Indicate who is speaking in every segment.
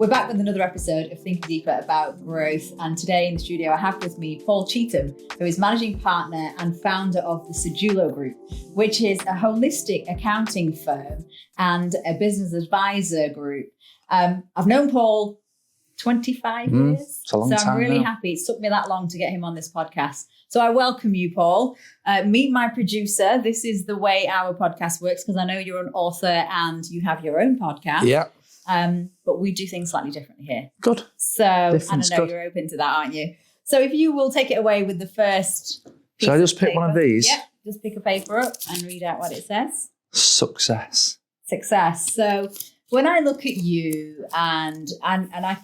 Speaker 1: We're back with another episode of Think Deeper about growth, and today in the studio I have with me Paul Cheetham, who is managing partner and founder of the Sedulo Group, which is a holistic accounting firm and a business advisor group. I've known Paul 25 years,
Speaker 2: so
Speaker 1: I'm really
Speaker 2: now.
Speaker 1: happy it's took me that long to get him on this podcast. So I welcome you, Paul. Meet my producer. This is the way our podcast works, because I know you're an author and you have your own podcast.
Speaker 2: Yeah.
Speaker 1: But we do things slightly differently here.
Speaker 2: Good.
Speaker 1: So, and I know
Speaker 2: good.
Speaker 1: you're open to that, aren't you? So if you will take it away with the first piece
Speaker 2: Shall I just
Speaker 1: of
Speaker 2: pick
Speaker 1: paper.
Speaker 2: one of these?
Speaker 1: Yeah, just pick a paper up and read out what it says.
Speaker 2: Success.
Speaker 1: Success. So when I look at you and I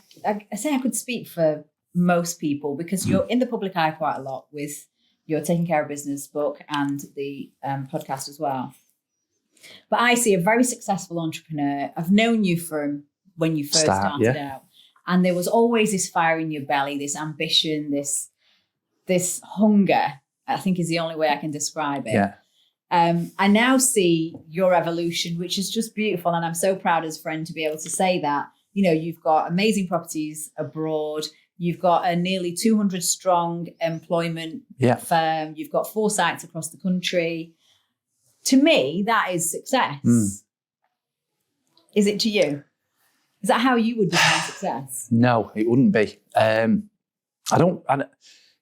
Speaker 1: say I could speak for most people, because you're in the public eye quite a lot with your Taking Care of Business book and the podcast as well. But I see a very successful entrepreneur. I've known you from when you first started out. And there was always this fire in your belly, this ambition, this hunger, I think is the only way I can describe it.
Speaker 2: Yeah.
Speaker 1: I now see your evolution, which is just beautiful. And I'm so proud as a friend to be able to say that. You know, you've got amazing properties abroad. You've got a nearly 200 strong employment firm. You've got 4 sites across the country. To me, that is success. Is it to you? Is that how you would define success?
Speaker 2: No, it wouldn't be.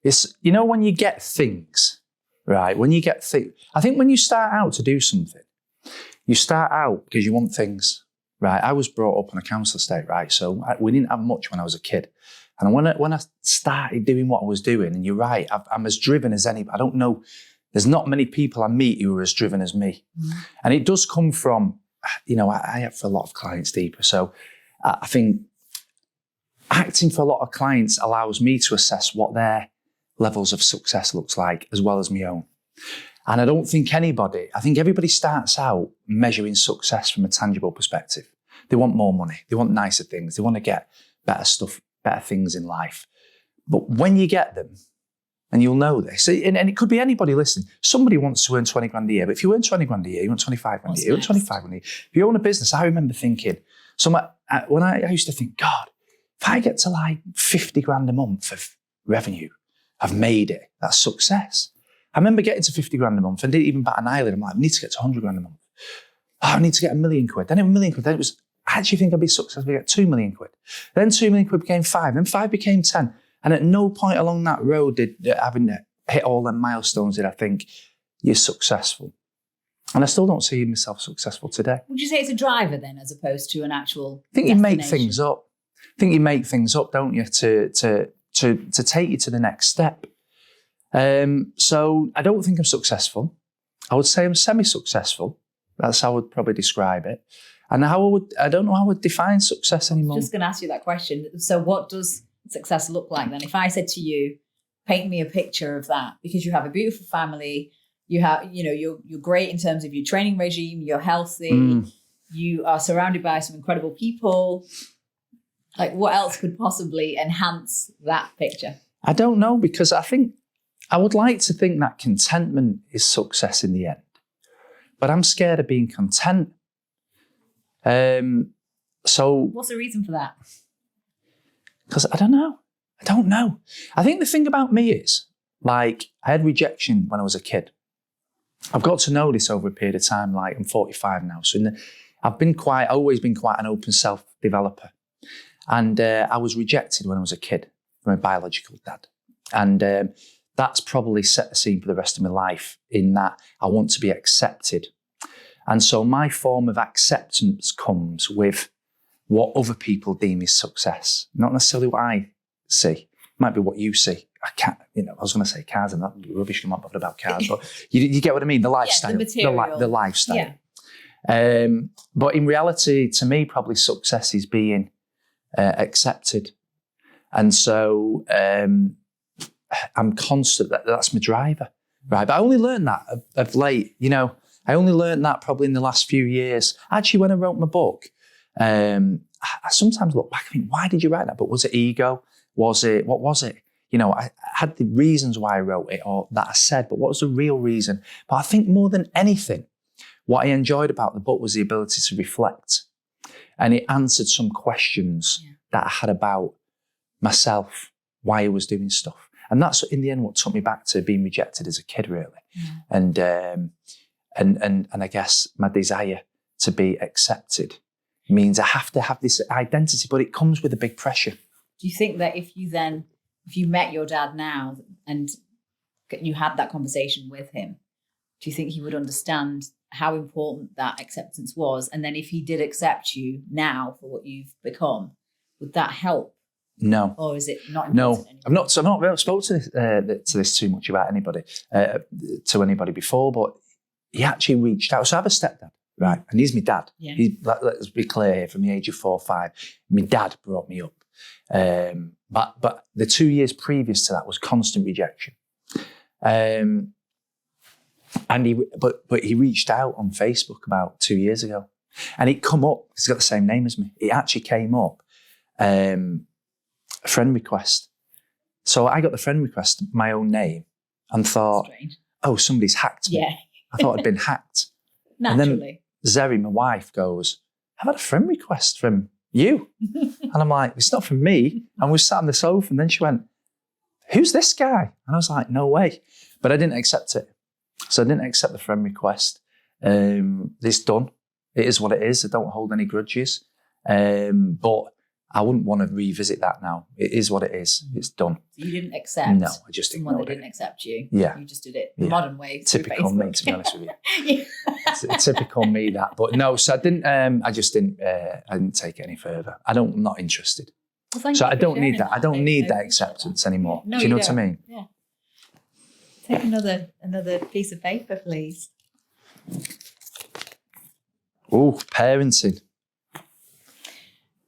Speaker 2: It's, you know, when you get things, right? When you get things, I think when you start out to do something, you start out because you want things, right? I was brought up on a council estate, right? So we didn't have much when I was a kid. And when I started doing what I was doing, and you're right, I'm as driven as anybody. I don't know, there's not many people I meet who are as driven as me. And it does come from, you know, I have for a lot of clients, Deepa. So I think acting for a lot of clients allows me to assess what their levels of success looks like, as well as my own. And I think everybody starts out measuring success from a tangible perspective. They want more money. They want nicer things. They want to get better stuff, better things in life. But when you get them, and you'll know this, and it could be anybody listening, somebody wants to earn 20 grand a year, but if you earn 20 grand a year, you want 25 grand a year, you want 25 grand a year. If you own a business, I remember thinking, when I used to think, God, if I get to like 50 grand a month of revenue, I've made it, that's success. I remember getting to 50 grand a month and didn't even bat an eyelid. I'm like, I need to get to 100 grand a month. Oh, I need to get £1 million. Then £1 million. Then it was, I actually think I'd be successful to get 2 million quid. Then 2 million quid became 5. Then 5 became 10. And at no point along that road having hit all them milestones did I think you're successful. And I still don't see myself successful today.
Speaker 1: Would you say it's a driver then, as opposed to an actual
Speaker 2: I think you make things up. I think you make things up, don't you, to take you to the next step. So I don't think I'm successful. I would say I'm semi-successful. That's how I would probably describe it. And I don't know how I would define success anymore.
Speaker 1: I'm just going to ask you that question. So what does success look like then? If I said to you, paint me a picture of that, because you have a beautiful family, you have, you know, you're great in terms of your training regime, you're healthy, you are surrounded by some incredible people. Like, what else could possibly enhance that picture? I
Speaker 2: don't know, because I think I would like to think that contentment is success in the end, but I'm scared of being content. So
Speaker 1: what's the reason for that?
Speaker 2: Because I don't know. I think the thing about me is, like, I had rejection when I was a kid. I've got to know this over a period of time. Like, I'm 45 now. So I've always been quite an open self-developer. And I was rejected when I was a kid from a biological dad. And that's probably set the scene for the rest of my life, in that I want to be accepted. And so my form of acceptance comes with what other people deem is success, not necessarily what I see. It might be what you see. I was going to say cars, and that rubbish. I'm not bothered about cars, but you get what I mean. The lifestyle,
Speaker 1: the material.
Speaker 2: the lifestyle. Yeah. But in reality, to me, probably success is being accepted, and so I'm constant. That's my driver, right? But I only learned that of late. You know, I only learned that probably in the last few years. Actually, when I wrote my book. I sometimes look back and think, why did you write that book? Was it ego? What was it? You know, I had the reasons why I wrote it, or that I said, but what was the real reason? But I think more than anything, what I enjoyed about the book was the ability to reflect. And it answered some questions that I had about myself, why I was doing stuff. And that's in the end what took me back to being rejected as a kid, really. And I guess my desire to be accepted means I have to have this identity, but it comes with a big pressure.
Speaker 1: Do you think that if you met your dad now and you had that conversation with him, do you think he would understand how important that acceptance was? And then if he did accept you now for what you've become, would that help?
Speaker 2: No.
Speaker 1: Or is it not important?
Speaker 2: No, anymore? I've not spoken to this too much about anybody, to anybody before, but he actually reached out. So I have a stepdad, right? And he's my dad.
Speaker 1: Yeah.
Speaker 2: Let's be clear here, from the age of 4 or 5, my dad brought me up. But the 2 years previous to that was constant rejection. And he reached out on Facebook about 2 years ago, and it come up. He's got the same name as me. It actually came up, a friend request. So I got the friend request, my own name, and thought,
Speaker 1: strange.
Speaker 2: Oh, somebody's hacked me.
Speaker 1: Yeah.
Speaker 2: I thought I'd been hacked.
Speaker 1: Naturally.
Speaker 2: And then Zeri, my wife, goes, I've had a friend request from you. And I'm like, it's not from me. And we sat on the sofa, and then she went, who's this guy? And I was like, no way. But I didn't accept it. So I didn't accept the friend request. It's done. It is what it is. I don't hold any grudges. But I wouldn't want to revisit that now. It is what it is. It's done.
Speaker 1: So you didn't accept
Speaker 2: No, I just
Speaker 1: someone
Speaker 2: ignored
Speaker 1: that didn't
Speaker 2: it.
Speaker 1: accept you.
Speaker 2: Yeah.
Speaker 1: You just did it the modern way.
Speaker 2: Typical me, to be honest with you.
Speaker 1: Yeah.
Speaker 2: Typical me, that. But no, so I didn't, I didn't take it any further. I'm not interested.
Speaker 1: Well, thank
Speaker 2: So
Speaker 1: you
Speaker 2: I
Speaker 1: for
Speaker 2: don't
Speaker 1: sharing
Speaker 2: need that. I don't need that acceptance anymore.
Speaker 1: No,
Speaker 2: Do you know
Speaker 1: don't.
Speaker 2: what I mean?
Speaker 1: Yeah. Take another piece of paper, please.
Speaker 2: Oh, parenting.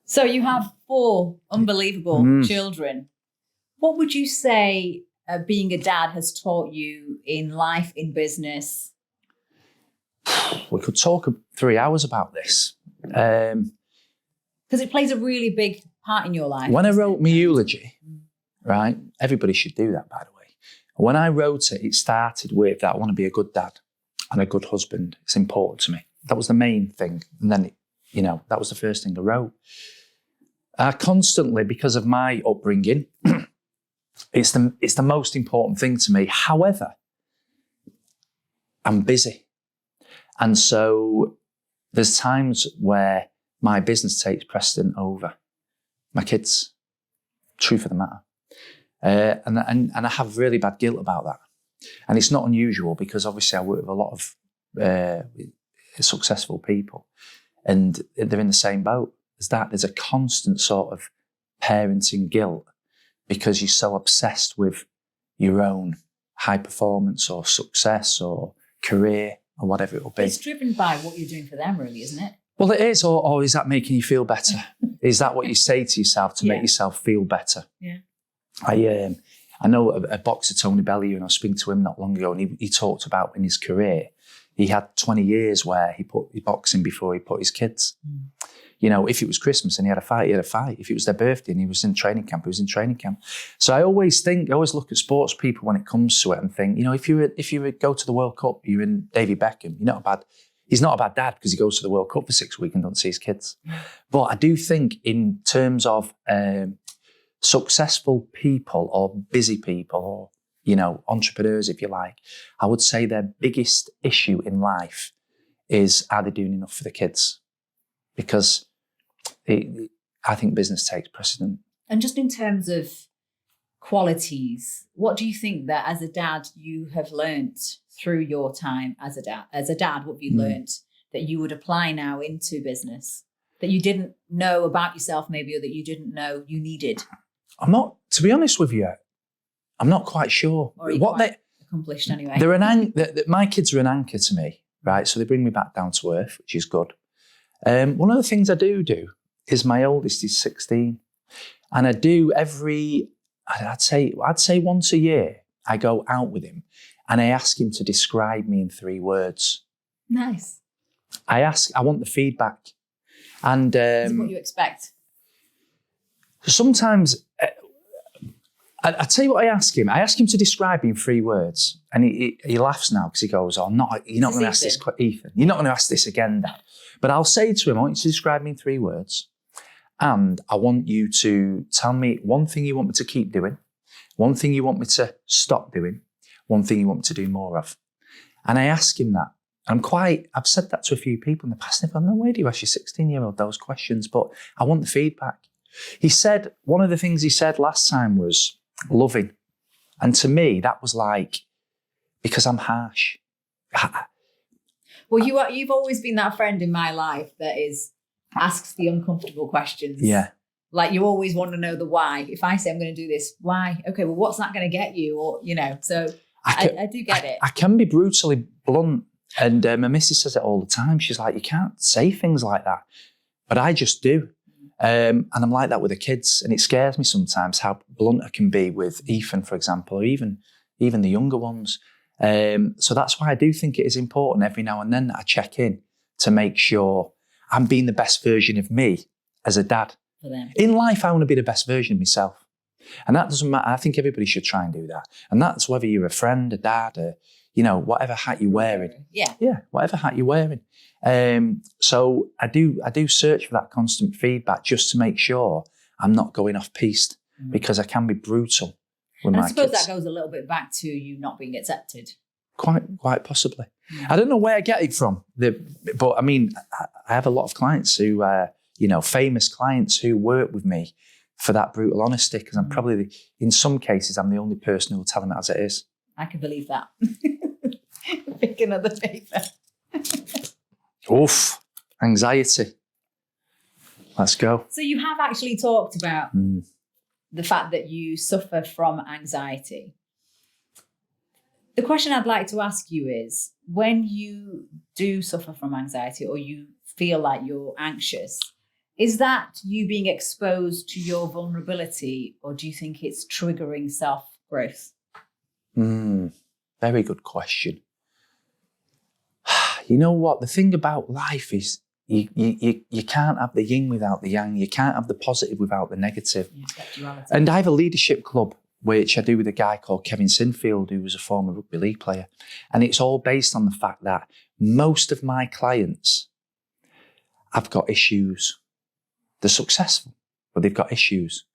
Speaker 1: So you have 4 unbelievable children. What would you say being a dad has taught you in life, in business?
Speaker 2: We could talk 3 hours about this.
Speaker 1: Because it plays a really big part in your life.
Speaker 2: When I wrote my eulogy, right, everybody should do that, by the way. When I wrote it, it started with that I want to be a good dad and a good husband. It's important to me. That was the main thing. And then, that was the first thing I wrote. Constantly, because of my upbringing, it's the most important thing to me. However, I'm busy. And so there's times where my business takes precedent over my kids. Truth of the matter. And I have really bad guilt about that. And it's not unusual because obviously I work with a lot of successful people, and they're in the same boat as that. There's a constant sort of parenting guilt because you're so obsessed with your own high performance or success or career or whatever it will be.
Speaker 1: It's driven by what you're doing for them, really, isn't it?
Speaker 2: Well, it is. Or is that making you feel better? Is that what you say to yourself to make yourself feel better?
Speaker 1: Yeah.
Speaker 2: I know a boxer, Tony Bellew, and I was speaking to him not long ago, and he talked about in his career, he had 20 years where he put boxing before he put his kids. If it was Christmas and he had a fight, he had a fight. If it was their birthday and he was in training camp, he was in training camp. So I always look at sports people when it comes to it and think, if you would go to the World Cup, you're in David Beckham, he's not a bad dad because he goes to the World Cup for 6 weeks and doesn't see his kids. But I do think in terms of successful people or busy people or, entrepreneurs, if you like, I would say their biggest issue in life is, are they doing enough for the kids? Because I think business takes precedent.
Speaker 1: And just in terms of qualities, what do you think that as a dad you have learnt through your time as a dad? As a dad, what have you learnt that you would apply now into business that you didn't know about yourself maybe, or that you didn't know you needed?
Speaker 2: To be honest with you, I'm not quite sure.
Speaker 1: Or what they accomplished anyway.
Speaker 2: My kids are an anchor to me, right? So they bring me back down to earth, which is good. One of the things I do is my oldest is 16, and I do I'd say once a year, I go out with him and I ask him to describe me in 3 words.
Speaker 1: Nice.
Speaker 2: I want the feedback. And
Speaker 1: this is what you expect.
Speaker 2: Sometimes, I tell you what I ask him. I ask him to describe me in 3 words, and he laughs now because he goes, "Oh, you're not going to ask this, Ethan. You're not going to ask this again, Dad." But I'll say to him, "I want you to describe me in 3 words, And I want you to tell me one thing you want me to keep doing, one thing you want me to stop doing, one thing you want me to do more of. And I ask him that. I've said that to a few people in the past. They've gone, no way do you ask your 16-year-old those questions, but I want the feedback. He said, one of the things he said last time was loving. And to me, that was like, because I'm harsh.
Speaker 1: Well, you've always been that friend in my life that asks the uncomfortable questions.
Speaker 2: Yeah.
Speaker 1: Like you always want to know the why. If I say I'm going to do this, why? Okay, well, what's that going to get you? Or, so I do get it.
Speaker 2: I can be brutally blunt. And my missus says it all the time. She's like, you can't say things like that. But I just do. And I'm like that with the kids. And it scares me sometimes how blunt I can be with Ethan, for example, or even the younger ones. So that's why I do think it is important every now and then that I check in to make sure I'm being the best version of me as a dad.
Speaker 1: For them. In
Speaker 2: life, I want to be the best version of myself. And that doesn't matter. I think everybody should try and do that. And that's whether you're a friend, a dad, whatever hat you're wearing.
Speaker 1: Yeah.
Speaker 2: Yeah, whatever hat you're wearing. So I do search for that constant feedback just to make sure I'm not going off piste because I can be brutal with my kids.
Speaker 1: I suppose that goes a little bit back to you not being accepted.
Speaker 2: Quite possibly. I don't know where I get it from. But I mean, I have a lot of clients who, famous clients who work with me for that brutal honesty because I'm probably, in some cases, I'm the only person who will tell them it as it is.
Speaker 1: I can believe that. Pick another paper.
Speaker 2: Oof, anxiety. Let's go.
Speaker 1: So you have actually talked about the fact that you suffer from anxiety. The question I'd like to ask you is, when you do suffer from anxiety or you feel like you're anxious, is that you being exposed to your vulnerability, or do you think it's triggering self-growth?
Speaker 2: Very good question. You know what? The thing about life is you can't have the yin without the yang. You can't have the positive without the negative. And I have a leadership club, which I do with a guy called Kevin Sinfield, who was a former rugby league player. And it's all based on the fact that most of my clients have got issues. They're successful, but they've got issues.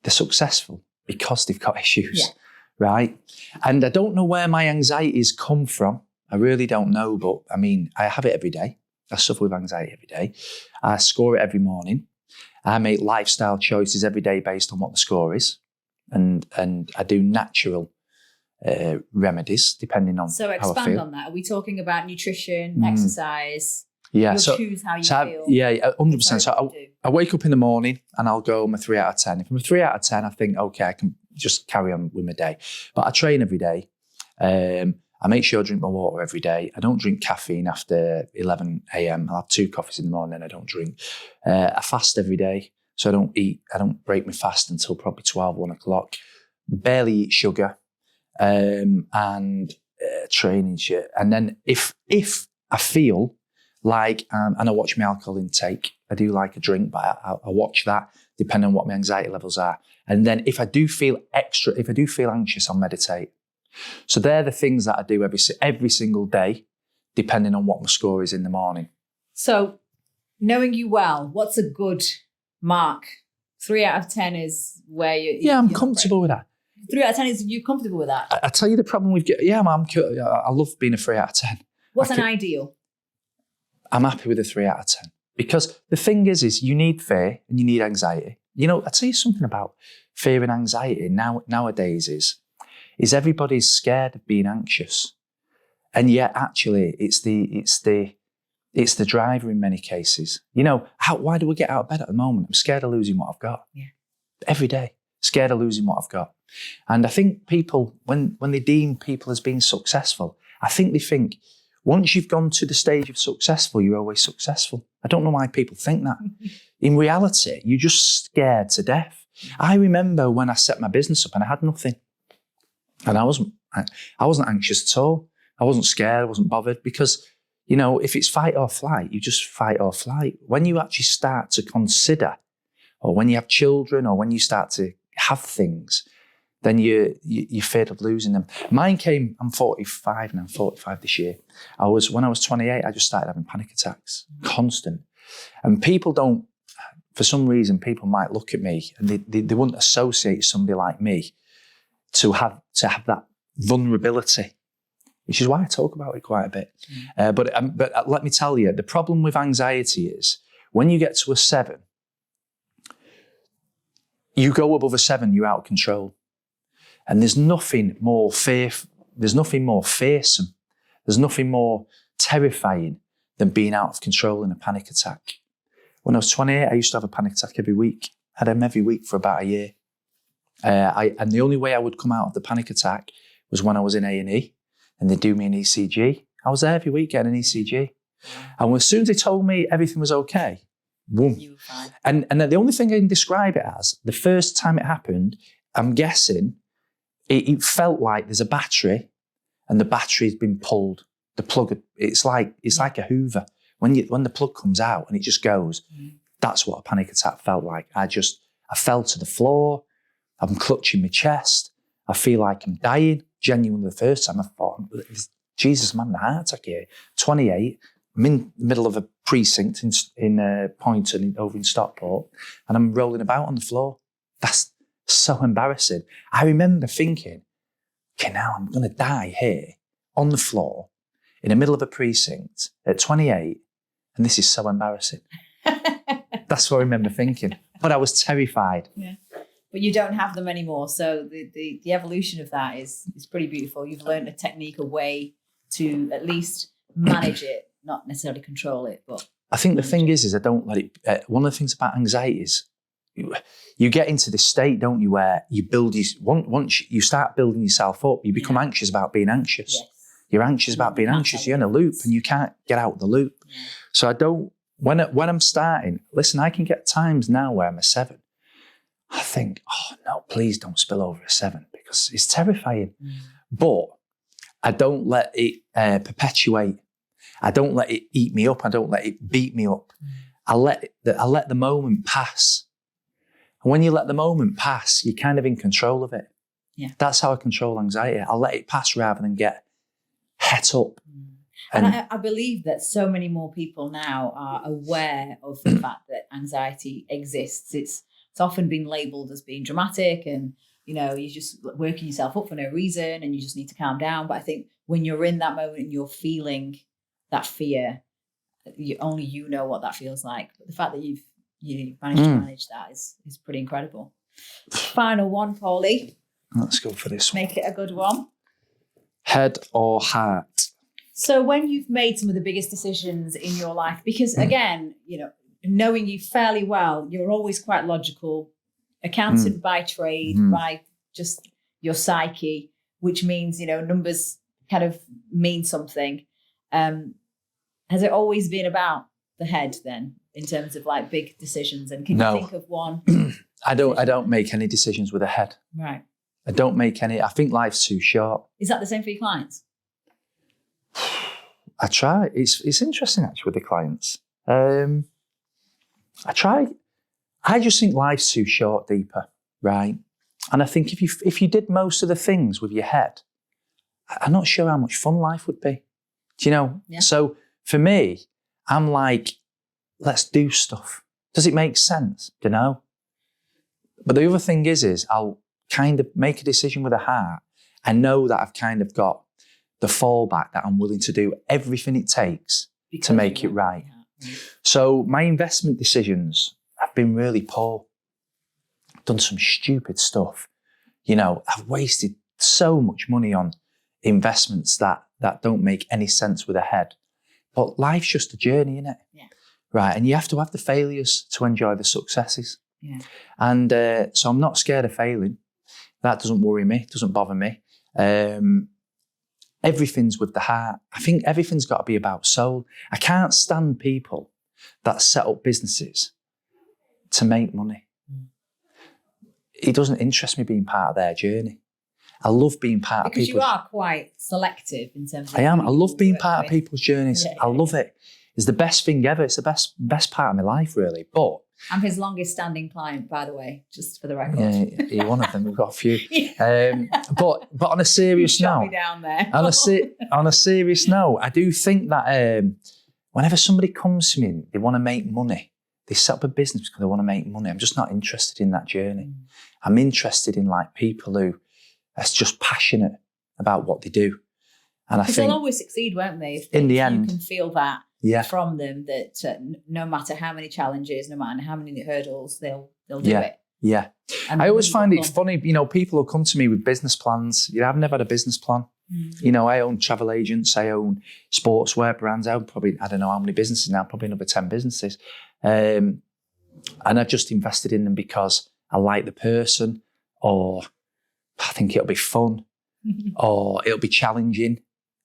Speaker 2: They're successful because they've got issues, right? And I don't know where my anxieties come from. I really don't know, but I mean, I have it every day. I suffer with anxiety every day. I score it every morning. I make lifestyle choices every day based on what the score is. And I do natural remedies depending on how I feel. So
Speaker 1: expand on that. Are we talking about nutrition, exercise?
Speaker 2: Yeah.
Speaker 1: You'll choose how you feel.
Speaker 2: Yeah, 100%. So I wake up in the morning and I'll go, I'm a 3 out of 10. If I'm a 3 out of 10, I think, okay, I can just carry on with my day. But I train every day. I make sure I drink my water every day. I don't drink caffeine after 11 a.m. I'll have 2 coffees in the morning and I don't drink. I fast every day. So I don't break my fast until probably 12, 1 o'clock. Barely eat sugar and training shit. And then if I feel like, and I watch my alcohol intake, I do like a drink, but I watch that depending on what my anxiety levels are. And then if I do feel anxious, I'll meditate. So they're the things that I do every single day, depending on what my score is in the morning.
Speaker 1: So knowing you well, what's a good mark? 3 out of 10 is where you...
Speaker 2: Yeah, I'm comfortable with that.
Speaker 1: 3 out of 10 is you comfortable with that?
Speaker 2: I tell you the problem we've got. Yeah, I love being a 3 out of 10.
Speaker 1: What's an ideal?
Speaker 2: I'm happy with a 3 out of 10. Because the thing is you need fear and you need anxiety. You know, I tell you something about fear and anxiety nowadays is everybody's scared of being anxious. And yet actually it's the driver in many cases. You know, why do we get out of bed at the moment? I'm scared of losing what I've got. Yeah. Every day, scared of losing what I've got. And I think people, when they deem people as being successful, I think they think once you've gone to the stage of successful, you're always successful. I don't know why people think that. In reality, you're just scared to death. I remember when I set my business up and I had nothing. And I wasn't anxious at all. I wasn't scared. I wasn't bothered because, you know, if it's fight or flight, you just fight or flight. When you actually start to consider, or when you have children, or when you start to have things, then you're afraid of losing them. Mine came, I'm 45 and I'm 45 this year. When I was 28, I just started having panic attacks, constant. And people don't, for some reason, people might look at me and they wouldn't associate somebody like me to have that vulnerability, which is why I talk about it quite a bit. But let me tell you, the problem with anxiety is when you get to a 7, you go above a 7, you're out of control. And there's nothing more fearsome, there's nothing more terrifying than being out of control in a panic attack. When I was 28, I used to have a panic attack every week. I had them every week for about a year. And the only way I would come out of the panic attack was when I was in A&E and they'd do me an ECG. I was there every week getting an ECG. And as soon as they told me everything was okay, boom.
Speaker 1: You were fine.
Speaker 2: And the only thing I can describe it as, the first time it happened, I'm guessing it felt like there's a battery and the battery's been pulled. The plug, it's like a Hoover. When the plug comes out and it just goes, that's what a panic attack felt like. I fell to the floor. I'm clutching my chest. I feel like I'm dying. Genuinely, the first time I thought, Jesus, I'm having a heart attack here. 28, I'm in the middle of a precinct in Poynton over in Stockport, and I'm rolling about on the floor. That's so embarrassing. I remember thinking, okay, now I'm going to die here on the floor in the middle of a precinct at 28, and this is so embarrassing. That's what I remember thinking. But I was terrified.
Speaker 1: Yeah. But you don't have them anymore. So the evolution of that is pretty beautiful. You've learned a technique, a way to at least manage it, not necessarily control it. But
Speaker 2: I think the thing is I don't let it. One of the things about anxiety is you get into this state, don't you, where you build once you start building yourself up, you become anxious about being anxious.
Speaker 1: Yes.
Speaker 2: You're anxious about being anxious. You're in a loop and you can't get out of the loop. Yeah. So I don't. When I'm starting, listen, I can get times now where I'm a 7. I think, oh no, please don't spill over a 7 because it's terrifying. But I don't let it perpetuate. I don't let it eat me up. I don't let it beat me up. I let the moment pass. And when you let the moment pass, you're kind of in control of it. Yeah. That's how I control anxiety. I let it pass rather than get het up.
Speaker 1: And I believe that so many more people now are aware of the fact that anxiety exists. It's often been labelled as being dramatic and, you're just working yourself up for no reason and you just need to calm down. But I think when you're in that moment and you're feeling that fear, only you know what that feels like. But the fact that you've managed to manage that is pretty incredible. Final one, Paulie.
Speaker 2: Let's go for this one.
Speaker 1: Make it a good one.
Speaker 2: Head or heart?
Speaker 1: So when you've made some of the biggest decisions in your life, because again, knowing you fairly well, you're always quite logical, accountant by trade, by just your psyche, which means, numbers kind of mean something. Has it always been about the head then, in terms of like big decisions? And can you think of one?
Speaker 2: I don't make any decisions with a head.
Speaker 1: Right.
Speaker 2: I don't make any. I think life's too short.
Speaker 1: Is that the same for your clients?
Speaker 2: I try. It's interesting actually with the clients. I try. I just think life's too short, Deepa, right? And I think if you did most of the things with your head, I'm not sure how much fun life would be. Do you know? Yeah. So for me, I'm like, let's do stuff. Does it make sense? Do you know? But the other thing is I'll kind of make a decision with a heart. I know that I've kind of got the fallback that I'm willing to do everything it takes to make it right. So my investment decisions have been really poor. I've done some stupid stuff. I've wasted so much money on investments that don't make any sense with a head. But life's just a journey, isn't it? Yeah. Right. And you have to have the failures to enjoy the successes. Yeah. And so I'm not scared of failing. That doesn't worry me, doesn't bother me. Everything's with the heart. I think everything's got to be about soul. I can't stand people that set up businesses to make money. It doesn't interest me being part of their journey. I love being part of people's...
Speaker 1: Because you are quite selective in terms of...
Speaker 2: I am. I love being part of people's journeys. Yeah. I love it. It's the best thing ever. It's the best part of my life, really. But...
Speaker 1: I'm his longest standing client, by the way, just for the record.
Speaker 2: Yeah, you're one of them. We've got a few. But on a serious note...
Speaker 1: Shut me down there.
Speaker 2: on a serious note, I do think that whenever somebody comes to me and they want to make money, they set up a business because they want to make money. I'm just not interested in that journey. I'm interested in like people who are just passionate about what they do. And I think
Speaker 1: they'll always succeed, won't they?
Speaker 2: In the
Speaker 1: if
Speaker 2: end,
Speaker 1: you can feel that
Speaker 2: yeah,
Speaker 1: from them, that no matter how many challenges, no matter how many hurdles, they'll do it.
Speaker 2: Yeah.
Speaker 1: And
Speaker 2: I always find it funny, you know, people will come to me with business plans. You know, I've never had a business plan. You know, I own travel agents, I own sportswear brands. I own probably, I don't know how many businesses now, probably another 10 businesses. And I've just invested in them because I like the person, or I think it'll be fun, or it'll be challenging.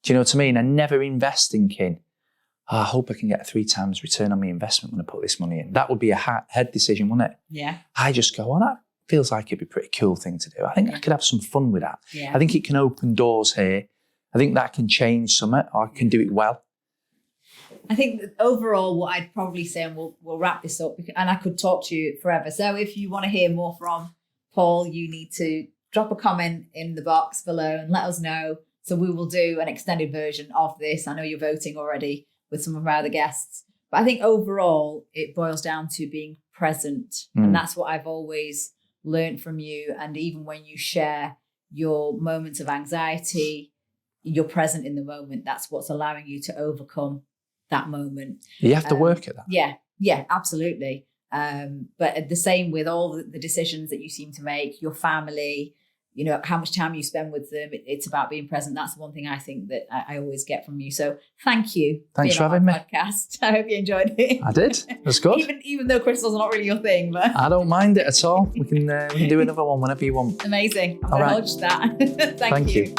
Speaker 2: Do you know what I mean? I never invest thinking, I hope I can get a 3 times return on my investment when I put this money in. That would be a head decision, wouldn't it?
Speaker 1: Yeah.
Speaker 2: I just go, that feels like it'd be a pretty cool thing to do. I think I could have some fun with that.
Speaker 1: Yeah.
Speaker 2: I think it can open doors here. I think that can change something, or I can do it well.
Speaker 1: I think that overall, what I'd probably say, and we'll wrap this up, and I could talk to you forever. So if you want to hear more from Paul, you need to drop a comment in the box below and let us know. So we will do an extended version of this. I know you're voting already with some of our other guests. But I think overall, it boils down to being present. And that's what I've always learned from you. And even when you share your moments of anxiety, you're present in the moment. That's what's allowing you to overcome that moment.
Speaker 2: You have to work at that.
Speaker 1: Yeah, absolutely. But the same with all the decisions that you seem to make, your family, you know, how much time you spend with them. It's about being present. That's the one thing I think that I always get from you. So thank you.
Speaker 2: Thanks for having me.
Speaker 1: Podcast. I hope you enjoyed it.
Speaker 2: I did. That's good.
Speaker 1: even though crystal's not really your thing, but
Speaker 2: I don't mind it at all. We can do another one whenever you want.
Speaker 1: Amazing.
Speaker 2: All right.
Speaker 1: I'll just that. Thank you.